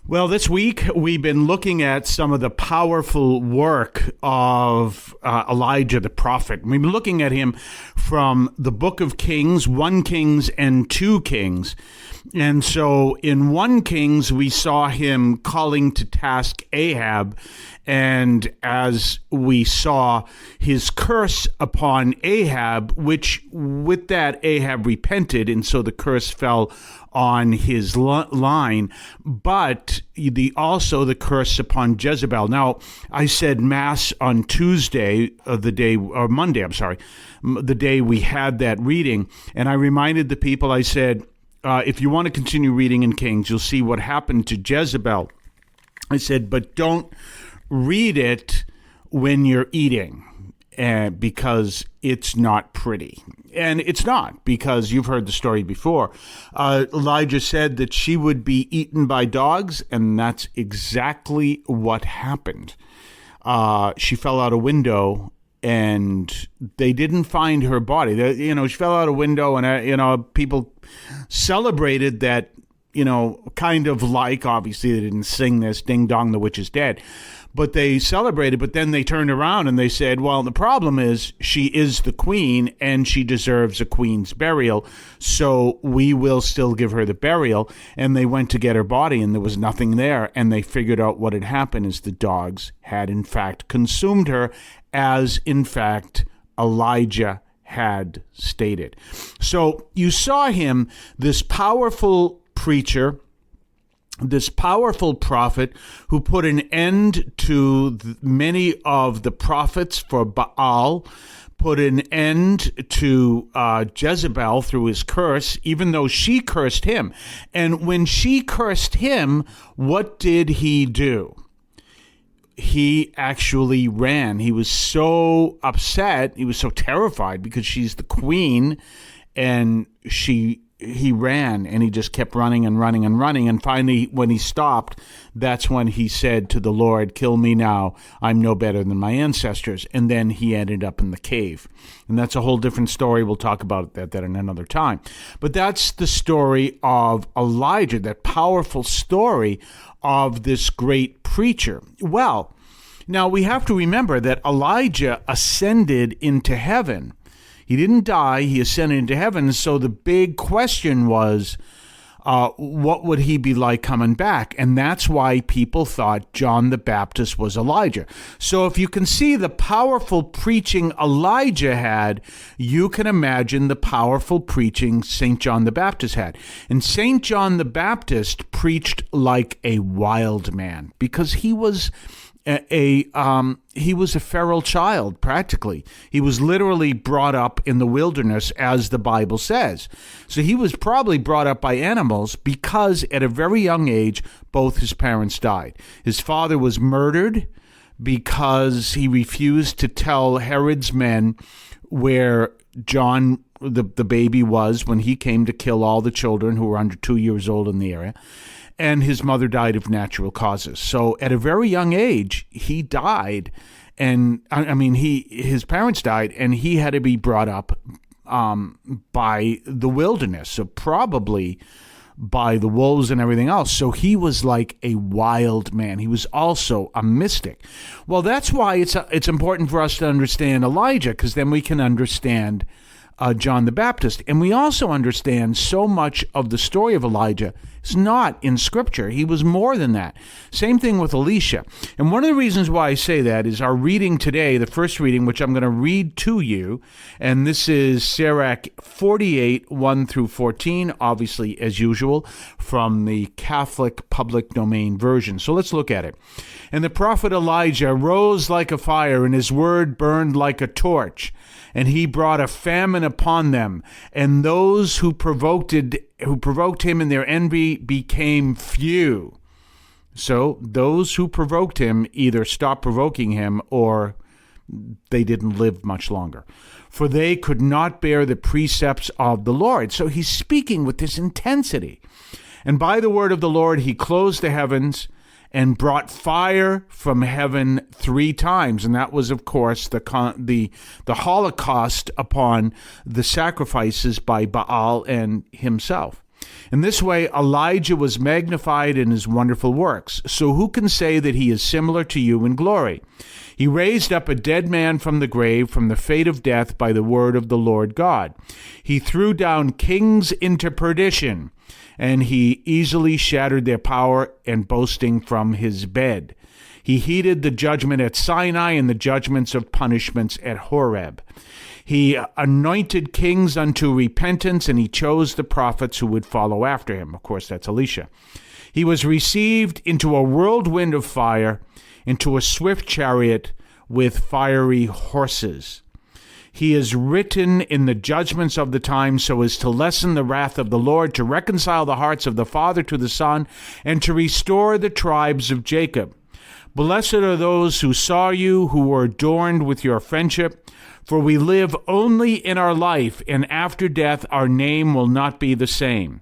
Well, this week we've been looking at some of the powerful work of Elijah the prophet. We've been looking at him from the book of Kings, 1 Kings and 2 Kings. And so in 1 Kings, we saw him calling to task Ahab. And as we saw, his curse upon Ahab, which with that Ahab repented, and so the curse fell on his line, but also the curse upon Jezebel. Now, I said Mass on Tuesday, the day we had that reading, and I reminded the people, I said, if you want to continue reading in Kings, you'll see what happened to Jezebel. I said, but don't read it when you're eating, because it's not pretty. And it's not, because you've heard the story before. Elijah said that she would be eaten by dogs, and that's exactly what happened. She fell out a window, and they didn't find her body. She fell out a window, and people celebrated that, kind of like, obviously they didn't sing this, Ding Dong, the Witch is Dead. But they celebrated, but then they turned around and they said, well, the problem is she is the queen and she deserves a queen's burial, so we will still give her the burial. And they went to get her body and there was nothing there. And they figured out what had happened is the dogs had, in fact, consumed her, as, in fact, Elijah had stated. So you saw him, this powerful preacher, this powerful prophet who put an end to many of the prophets for Baal, put an end to Jezebel through his curse, even though she cursed him. And when she cursed him, what did he do? He actually ran. He was so upset. He was so terrified because she's the queen, and he ran, and he just kept running and running and running. And finally, when he stopped, that's when he said to the Lord, kill me now. I'm no better than my ancestors. And then he ended up in the cave. And that's a whole different story. We'll talk about that in another time. But that's the story of Elijah, that powerful story of this great preacher. Well, now we have to remember that Elijah ascended into heaven. He didn't die, he ascended into heaven. So the big question was, what would he be like coming back? And that's why people thought John the Baptist was Elijah. So if you can see the powerful preaching Elijah had, you can imagine the powerful preaching St. John the Baptist had. And St. John the Baptist preached like a wild man, because he was he was a feral child, practically. He was literally brought up in the wilderness, as the Bible says. So he was probably brought up by animals, because at a very young age, both his parents died. His father was murdered because he refused to tell Herod's men where John, the baby, was when he came to kill all the children who were under 2 years old in the area. And his mother died of natural causes. So at a very young age, he died. And his parents died, and he had to be brought up by the wilderness. So probably by the wolves and everything else. So he was like a wild man. He was also a mystic. Well, that's why it's important for us to understand Elijah, because then we can understand John the Baptist. And we also understand so much of the story of Elijah is not in Scripture. He was more than that. Same thing with Elisha. And one of the reasons why I say that is our reading today, the first reading, which I'm going to read to you, and this is Sirach 48, 1 through 14, obviously, as usual, from the Catholic Public Domain version. So let's look at it. And the prophet Elijah rose like a fire, and his word burned like a torch. And he brought a famine upon them, and those who provoked him in their envy became few. So those who provoked him either stopped provoking him, or they didn't live much longer. For they could not bear the precepts of the Lord. So he's speaking with this intensity. And by the word of the Lord he closed the heavens and brought fire from heaven 3 times. And that was, of course, the Holocaust upon the sacrifices by Baal and himself. In this way, Elijah was magnified in his wonderful works. So who can say that he is similar to you in glory? He raised up a dead man from the grave, from the fate of death, by the word of the Lord God. He threw down kings into perdition, and he easily shattered their power and boasting from his bed. He heeded the judgment at Sinai and the judgments of punishments at Horeb. He anointed kings unto repentance, and he chose the prophets who would follow after him. Of course, that's Elisha. He was received into a whirlwind of fire, into a swift chariot with fiery horses. He is written in the judgments of the time so as to lessen the wrath of the Lord, to reconcile the hearts of the father to the son, and to restore the tribes of Jacob. Blessed are those who saw you, who were adorned with your friendship. For we live only in our life, and after death our name will not be the same.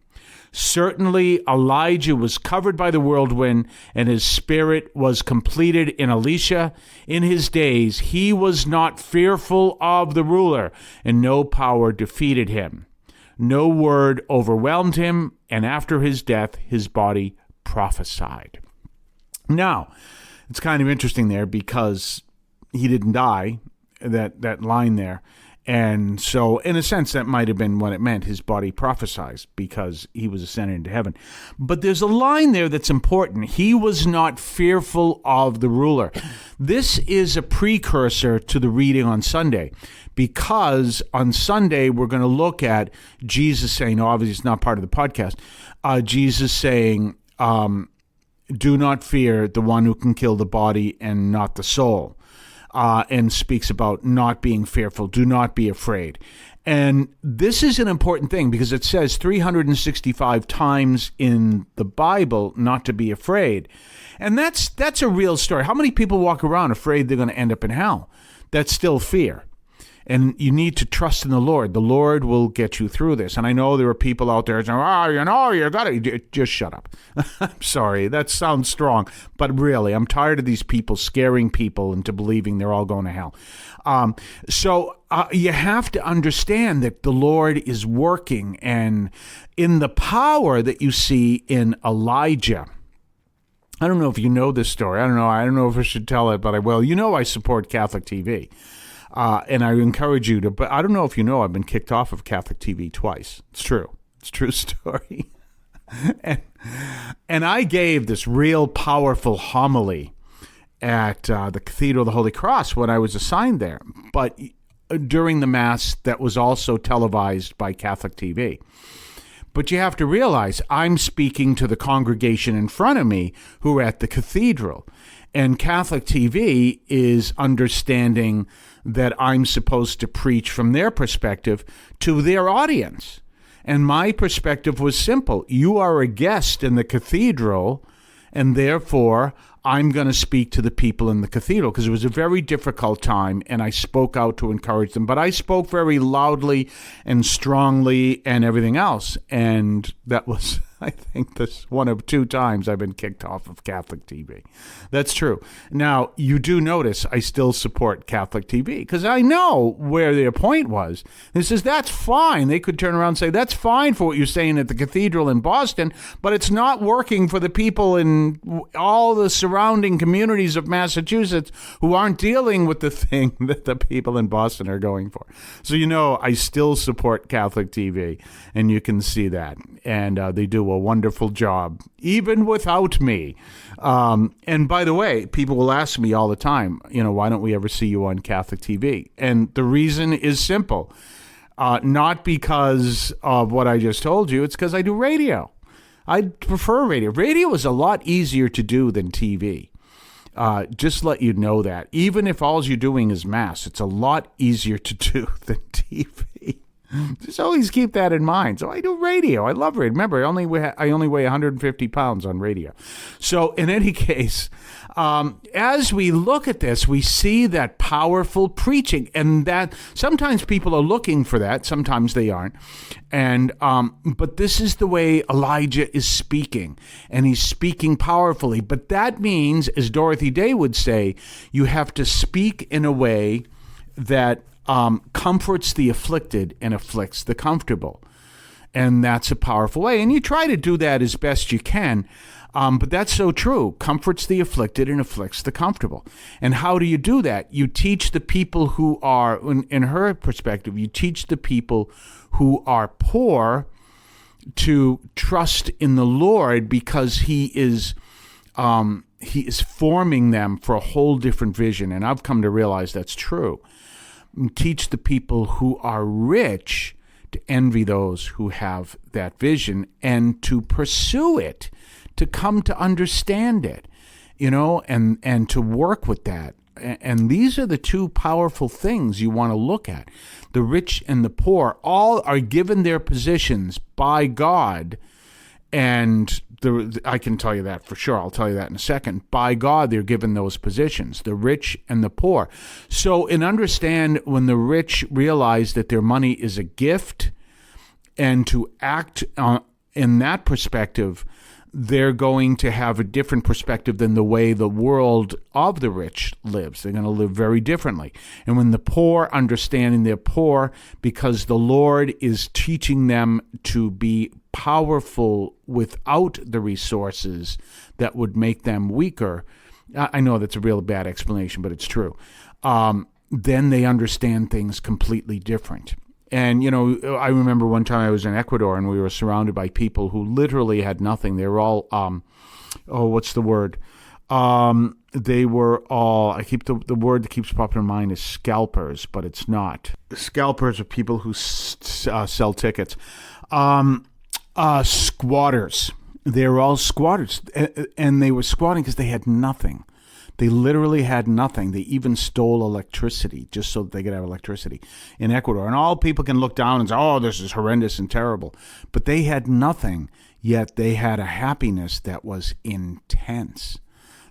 Certainly Elijah was covered by the whirlwind, and his spirit was completed in Elisha. In his days he was not fearful of the ruler, and no power defeated him. No word overwhelmed him, and after his death his body prophesied. Now, it's kind of interesting there because he didn't die, that line there. And so, in a sense, that might have been what it meant. His body prophesied because he was ascended into heaven. But there's a line there that's important. He was not fearful of the ruler. This is a precursor to the reading on Sunday, because on Sunday we're going to look at Jesus saying, obviously it's not part of the podcast, Jesus saying, do not fear the one who can kill the body and not the soul. And speaks about not being fearful. Do not be afraid. And this is an important thing because it says 365 times in the Bible not to be afraid. And that's a real story. How many people walk around afraid they're going to end up in hell? That's still fear. And you need to trust in the Lord. The Lord will get you through this. And I know there are people out there saying, you got to just shut up. I'm sorry, that sounds strong. But really, I'm tired of these people scaring people into believing they're all going to hell. So you have to understand that the Lord is working, and in the power that you see in Elijah. I don't know if you know this story. I don't know if I should tell it, but I will. You know I support Catholic TV. And I encourage you to, but I don't know if you know, I've been kicked off of Catholic TV twice. It's true. It's a true story. and I gave this real powerful homily at the Cathedral of the Holy Cross when I was assigned there. But during the Mass, that was also televised by Catholic TV. But you have to realize I'm speaking to the congregation in front of me who are at the cathedral. And Catholic TV is understanding that I'm supposed to preach from their perspective to their audience. And my perspective was simple. You are a guest in the cathedral, and therefore I'm going to speak to the people in the cathedral, because it was a very difficult time, and I spoke out to encourage them. But I spoke very loudly and strongly and everything else. And that was, I think, this one of 2 times I've been kicked off of Catholic TV. That's true. Now, you do notice I still support Catholic TV because I know where their point was. It says, that's fine. They could turn around and say, that's fine for what you're saying at the cathedral in Boston, but it's not working for the people in all the surrounding communities of Massachusetts who aren't dealing with the thing that the people in Boston are going for. So, I still support Catholic TV, and you can see that. And they do a wonderful job, even without me. And by the way, people will ask me all the time, why don't we ever see you on Catholic TV? And the reason is simple. Not because of what I just told you. It's because I do radio. I prefer radio. Radio is a lot easier to do than TV. Just let you know that. Even if all you're doing is Mass, it's a lot easier to do than TV. Just always keep that in mind. So I do radio. I love radio. Remember, I only weigh 150 pounds on radio. So in any case, as we look at this, we see that powerful preaching, and that sometimes people are looking for that. Sometimes they aren't. And but this is the way Elijah is speaking, and he's speaking powerfully. But that means, as Dorothy Day would say, you have to speak in a way that comforts the afflicted and afflicts the comfortable. And that's a powerful way. And you try to do that as best you can. But that's so true. Comforts the afflicted and afflicts the comfortable. And how do you do that? You teach the people who are, in her perspective, you teach the people who are poor to trust in the Lord, because He is forming them for a whole different vision. And I've come to realize that's true. Teach the people who are rich to envy those who have that vision and to pursue it, to come to understand it, and to work with that. And these are the two powerful things you want to look at. The rich and the poor all are given their positions by God, and I can tell you that for sure. I'll tell you that in a second. By God, they're given those positions, the rich and the poor. So, understand when the rich realize that their money is a gift, and to act in that perspective, they're going to have a different perspective than the way the world of the rich lives. They're going to live very differently. And when the poor, understanding they're poor because the Lord is teaching them to be powerful without the resources that would make them weaker. I know that's a real bad explanation, but it's true. Then they understand things completely different. And, I remember one time I was in Ecuador and we were surrounded by people who literally had nothing. They were all, what's the word? They were all, the word that keeps popping in mind is scalpers, but it's not. Scalpers are people who sell tickets. Squatters. They were all squatters. And they were squatting because they had nothing. They literally had nothing. They even stole electricity just so that they could have electricity in Ecuador. And all people can look down and say, oh, this is horrendous and terrible. But they had nothing, yet they had a happiness that was intense,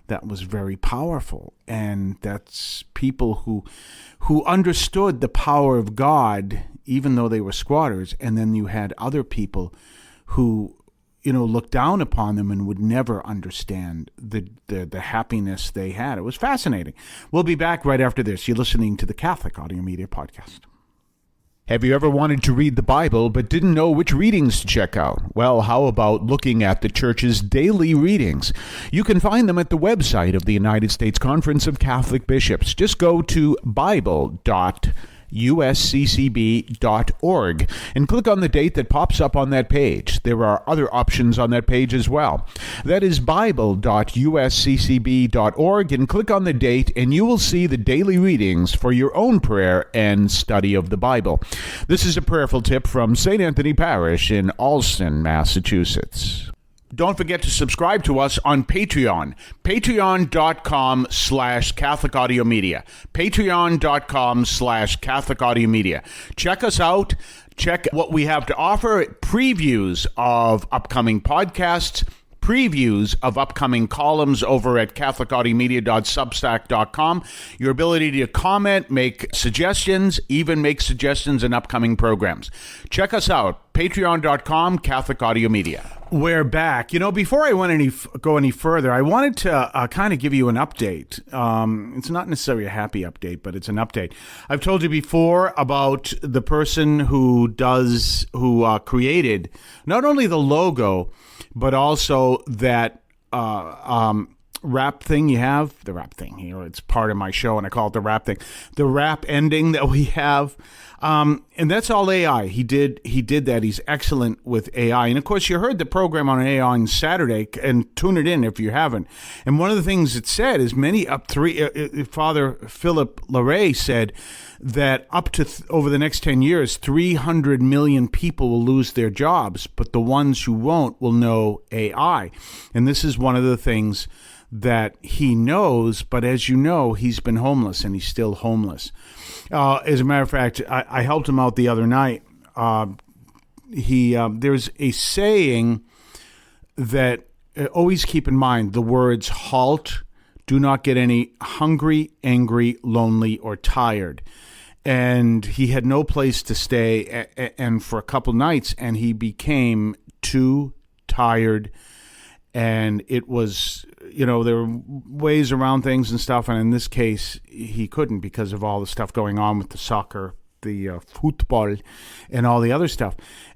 that was very powerful. And that's people who understood the power of God, even though they were squatters. And then you had other people who looked down upon them and would never understand the happiness they had. It was fascinating. We'll be back right after this. You're listening to the Catholic Audio Media Podcast. Have you ever wanted to read the Bible but didn't know which readings to check out? Well, how about looking at the Church's daily readings? You can find them at the website of the United States Conference of Catholic Bishops. Just go to bible.usccb.org and click on the date that pops up on that page. There are other options on that page as well. That is bible.usccb.org, and click on the date and you will see the daily readings for your own prayer and study of the Bible. This is a prayerful tip from St. Anthony Parish in Allston, Massachusetts. Don't forget to subscribe to us on Patreon. Patreon.com/Catholic Audio Media. Patreon.com/Catholic Audio Media. Check us out. Check what we have to offer. Previews of upcoming podcasts. Previews of upcoming columns over at catholicaudiomedia.substack.com. Your ability to comment, make suggestions, even make suggestions in upcoming programs. Check us out. Patreon.com, Catholic Audio Media. We're back. Before I go any further, I wanted to kind of give you an update. It's not necessarily a happy update, but it's an update. I've told you before about the person who created not only the logo, but also that rap thing you have. The rap thing here, it's part of my show, and I call it the rap thing. The rap ending that we have. And that's all AI. He did that. He's excellent with AI. And of course, you heard the program on AI on Saturday, and tune it in if you haven't. And one of the things it said is Father Philip Larray said that up to over the next 10 years, 300 million people will lose their jobs, but the ones who won't will know AI. And this is one of the things that he knows, but as you know, he's been homeless and he's still homeless. As a matter of fact, I helped him out the other night. There's a saying that always keep in mind the words halt, do not get any hungry, angry, lonely, or tired. And he had no place to stay and for a couple nights, and he became too tired. And it was, there were ways around things and stuff. And in this case, he couldn't because of all the stuff going on with the soccer, the football, and all the other stuff.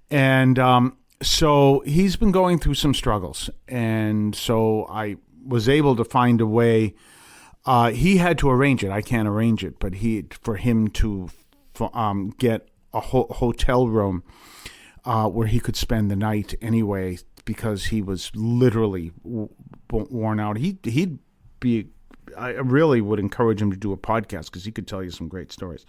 And so he's been going through some struggles. And so I was able to find a way. He had to arrange it. I can't arrange it, but for him to get a hotel room where he could spend the night anyway, because he was literally worn out. He'd be. I really would encourage him to do a podcast because he could tell you some great stories.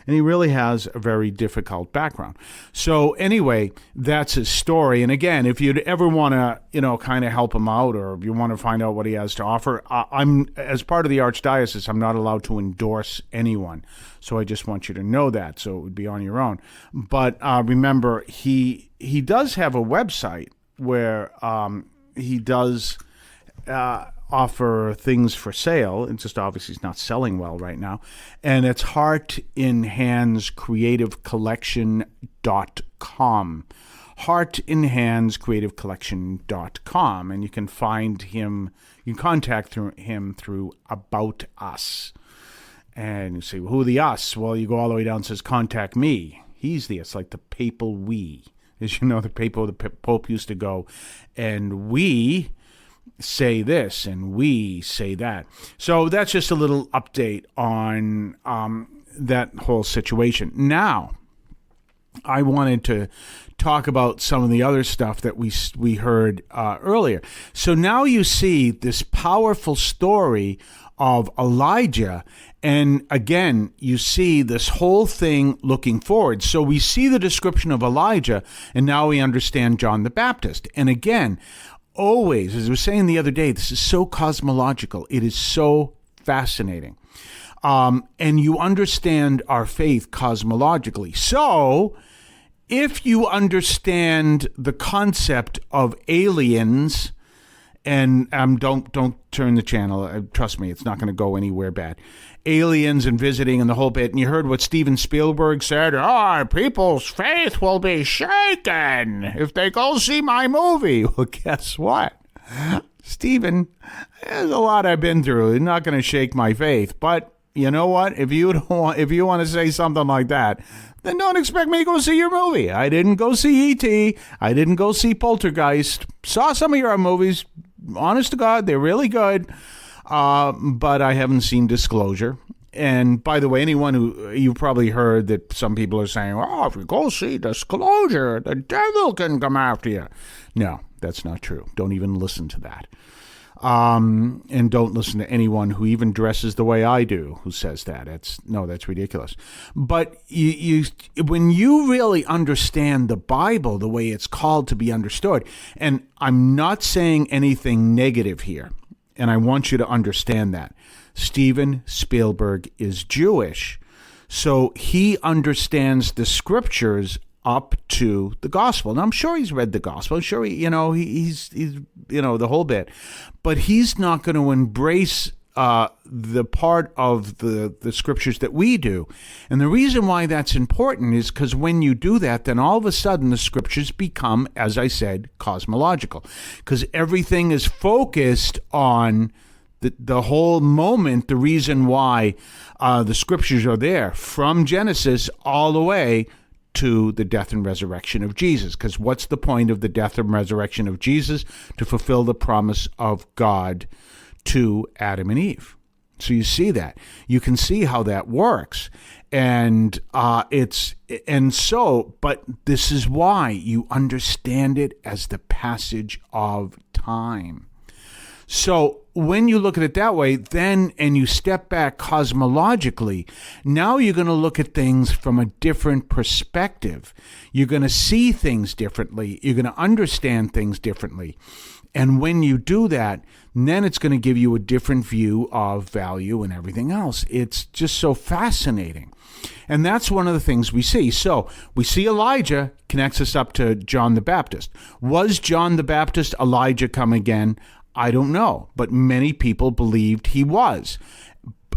And he really has a very difficult background. So anyway, that's his story. And again, if you'd ever want to, kind of help him out, or if you want to find out what he has to offer, I'm, as part of the Archdiocese, I'm not allowed to endorse anyone. So I just want you to know that. So it would be on your own. But remember, he does have a website where he does offer things for sale. It's just obviously he's not selling well right now. And it's heartinhandscreativecollection.com. heartinhandscreativecollection.com. And you can find him, you can contact him through About Us. And you say, well, who are the us? Well, you go all the way down and says, contact me. He's the us, like the papal we. As you know, the Pope used to go, and we say this and we say that. So that's just a little update on that whole situation. Now, I wanted to talk about some of the other stuff that we heard earlier. So now you see this powerful story of Elijah. And again, you see this whole thing looking forward. So we see the description of Elijah, and now we understand John the Baptist. And again, always, as I was saying the other day, this is so cosmological. It is so fascinating. And you understand our faith cosmologically. So if you understand the concept of aliens, and don't turn the channel. Trust me, it's not going to go anywhere bad. Aliens and visiting and the whole bit. And you heard what Steven Spielberg said. People's faith will be shaken if they go see my movie. Well, guess what? Steven, there's a lot I've been through. It's not going to shake my faith. But you know what? If you want to say something like that, then don't expect me to go see your movie. I didn't go see E.T. I didn't go see Poltergeist. Saw some of your movies. Honest to God, they're really good. But I haven't seen Disclosure. And by the way, anyone who, you've probably heard that some people are saying, if you go see Disclosure, the devil can come after you. No, that's not true. Don't even listen to that. And don't listen to anyone who even dresses the way I do who says that. That's ridiculous. But when you really understand the Bible the way it's called to be understood, and I'm not saying anything negative here, and I want you to understand that. Steven Spielberg is Jewish, so he understands the scriptures up to the gospel. Now, I'm sure he's read the gospel. I'm sure he's the whole bit, but he's not going to embrace the part of the scriptures that we do. And the reason why that's important is because when you do that, then all of a sudden the scriptures become, as I said, cosmological, because everything is focused on the whole moment, the reason why the scriptures are there from Genesis all the way to the death and resurrection of Jesus. Because what's the point of the death and resurrection of Jesus? To fulfill the promise of God to Adam and Eve. So you see that. You can see how that works. But this is why you understand it as the passage of time. So when you look at it that way, and you step back cosmologically, now you're going to look at things from a different perspective. You're going to see things differently. You're going to understand things differently. And when you do that, then it's going to give you a different view of value and everything else. It's just so fascinating. And that's one of the things we see. So we see Elijah connects us up to John the Baptist. Was John the Baptist Elijah come again? I don't know, but many people believed he was.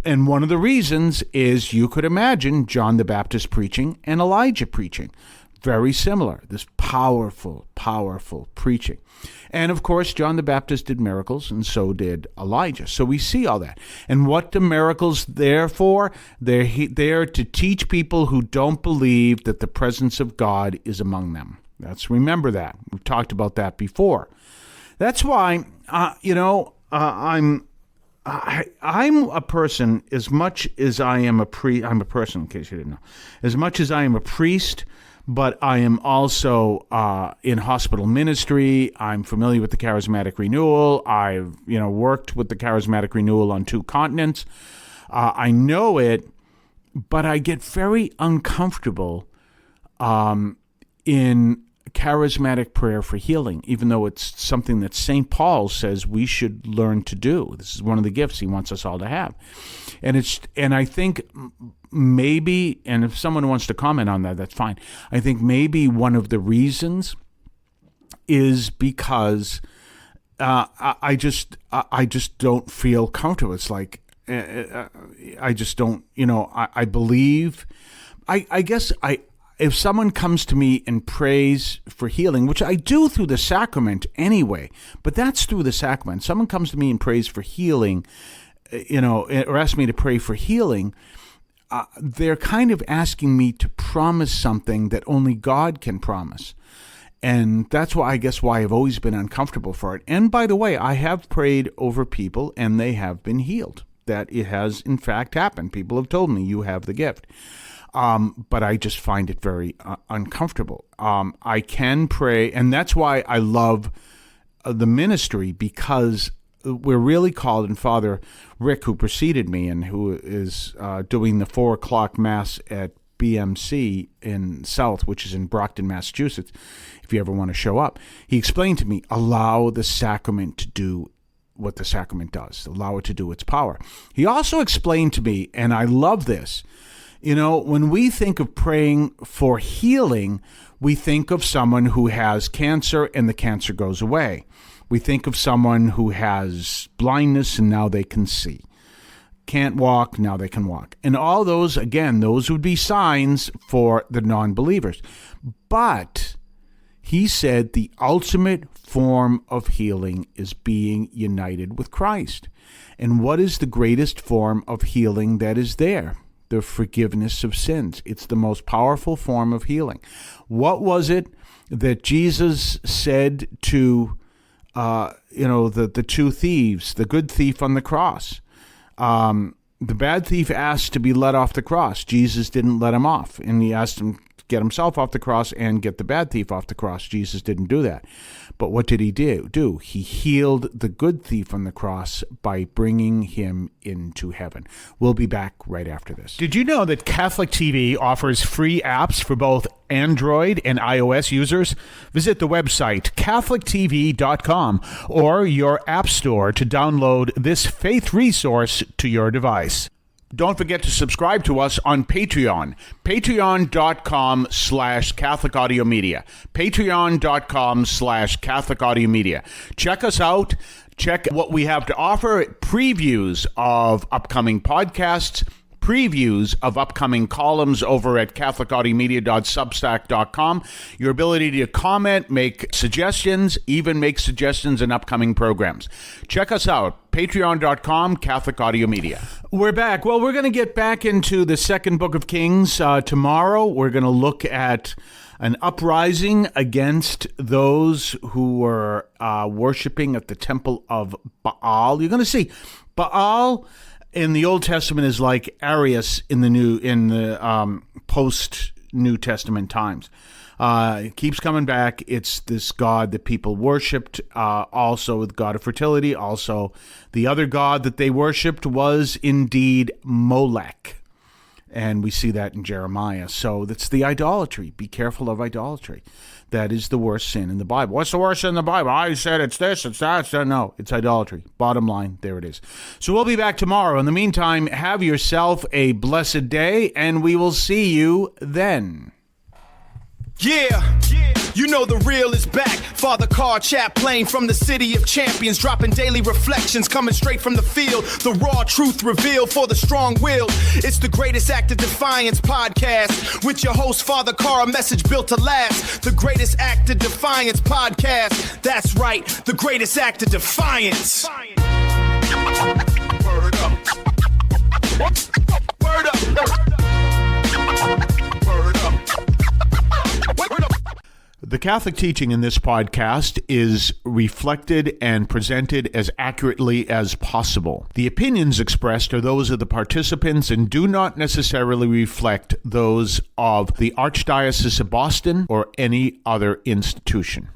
And one of the reasons is you could imagine John the Baptist preaching and Elijah preaching. Very similar, this powerful, powerful preaching. And of course, John the Baptist did miracles, and so did Elijah. So we see all that. And what the miracles there for? They're there to teach people who don't believe that the presence of God is among them. Remember that. We've talked about that before. That's why, I'm a person as much as I am a priest. I'm a person, in case you didn't know. As much as I am a priest, but I am also in hospital ministry. I'm familiar with the Charismatic Renewal. I've worked with the Charismatic Renewal on 2 continents. I know it, but I get very uncomfortable in charismatic prayer for healing, even though it's something that St. Paul says we should learn to do. This is one of the gifts he wants us all to have. And I think maybe, and if someone wants to comment on that, that's fine. I think maybe one of the reasons is because I just don't feel comfortable. It's like, I just don't, I believe, I guess if someone comes to me and prays for healing, which I do through the sacrament anyway, but that's through the sacrament. Someone comes to me and prays for healing, or asks me to pray for healing, they're kind of asking me to promise something that only God can promise. And that's why I've always been uncomfortable for it. And by the way, I have prayed over people and they have been healed. That it has in fact happened. People have told me you have the gift. But I just find it very uncomfortable. I can pray, and that's why I love the ministry, because we're really called, and Father Rick, who preceded me and who is doing the 4 o'clock Mass at BMC in South, which is in Brockton, Massachusetts, if you ever want to show up, he explained to me, allow the sacrament to do what the sacrament does, allow it to do its power. He also explained to me, and I love this, when we think of praying for healing, we think of someone who has cancer and the cancer goes away. We think of someone who has blindness and now they can see. Can't walk, now they can walk. And all those, again, those would be signs for the non-believers. But he said the ultimate form of healing is being united with Christ. And what is the greatest form of healing that is there? The forgiveness of sins. It's the most powerful form of healing. What was it that Jesus said to, the 2 thieves, the good thief on the cross? The bad thief asked to be let off the cross. Jesus didn't let him off, and he asked him to get himself off the cross and get the bad thief off the cross. Jesus didn't do that. But what did he do? He healed the good thief on the cross by bringing him into heaven. We'll be back right after this. Did you know that Catholic TV offers free apps for both Android and iOS users? Visit the website catholictv.com or your app store to download this faith resource to your device. Don't forget to subscribe to us on Patreon. Patreon.com/Catholic Audio Media. Patreon.com/Catholic Audio Media. Check us out. Check what we have to offer. Previews of upcoming podcasts. Previews of upcoming columns over at catholicaudiomedia.substack.com. Your ability to comment, make suggestions, even make suggestions in upcoming programs. Check us out, patreon.com, Catholic Audio Media. We're back. Well, we're going to get back into the 2nd book of Kings tomorrow. We're going to look at an uprising against those who were worshiping at the temple of Baal. You're going to see Baal in the Old Testament is like Arius in the post New Testament times. It keeps coming back. It's this god that people worshipped, also the god of fertility. Also, the other god that they worshipped was indeed Molech. And we see that in Jeremiah. So that's the idolatry. Be careful of idolatry. That is the worst sin in the Bible. What's the worst sin in the Bible? I said it's this, it's that, it's that. No, it's idolatry. Bottom line, there it is. So we'll be back tomorrow. In the meantime, have yourself a blessed day, and we will see you then. Yeah, you know the real is back. Father Carr Chaplain from the city of champions, dropping daily reflections coming straight from the field. The raw truth revealed for the strong-willed. It's the Greatest Act of Defiance podcast with your host Father Carr, a message built to last. The Greatest Act of Defiance podcast. That's right, the Greatest Act of Defiance. Word up. Word up. Word up. The The Catholic teaching in this podcast is reflected and presented as accurately as possible. The opinions expressed are those of the participants and do not necessarily reflect those of the Archdiocese of Boston or any other institution.